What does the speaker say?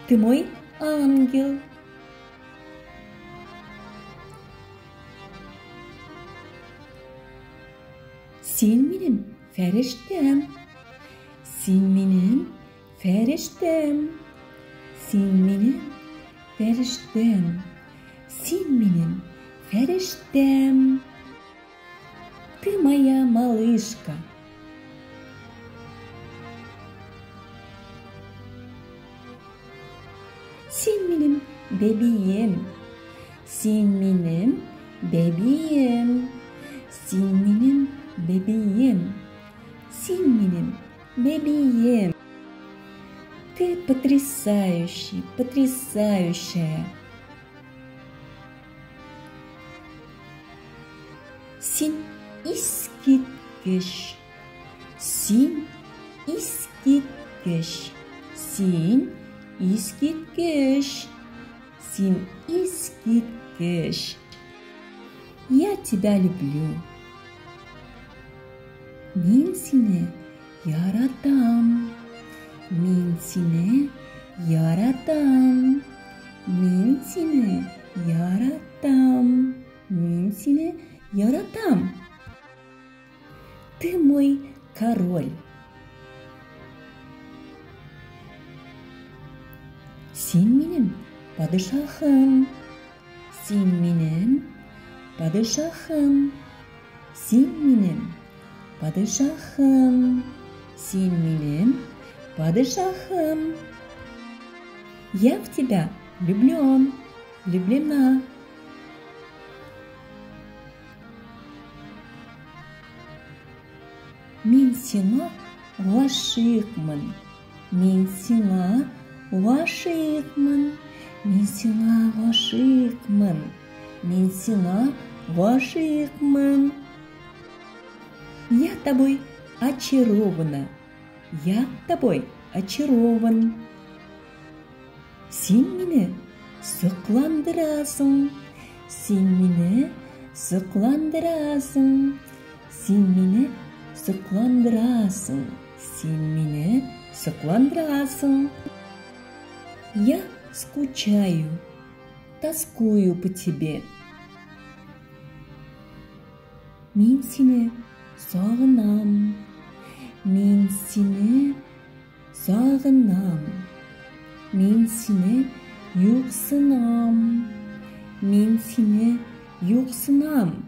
Ты мой ангел. Sen benim feriştem. Sen benim feriştem. Sen benim feriştem. Sen benim feriştem. Ты моя малышка. Sen benim bebeğim. Sen benim bebeğim. Sen benim bebeğim. Sen benim bebeğim. Ты потрясающий, потрясающая. Sen искиткиш. Sen искиткиш. Sen искиткиш. Sen искиткиш. Я тебя люблю. Мен сені яратам. Мен сені яратам. Мен сені яратам. Мен сені яратам. Ты мой король. Sen benim padişahım. Sen benim padişahım. Sen benim padişahım. Sen benim падишахом. Я в тебя влюблен, влюблена. Мен сиңа ғашиқмын. Мен сиңа ғашиқмын. Мен сиңа ғашиқмын. Мен сиңа ғашиқмын. Я тобой очарована. Я тобой очарован. Сен мені сықландырасың. Сен мені сықландырасың. Сен мені сықландырасың. Сен мені сықландырасың. Я скучаю, тоскую по тебе. Мен сені сағынам. Мен сені сағынам. Мен сені юқсынам. Мен сені юқсынам.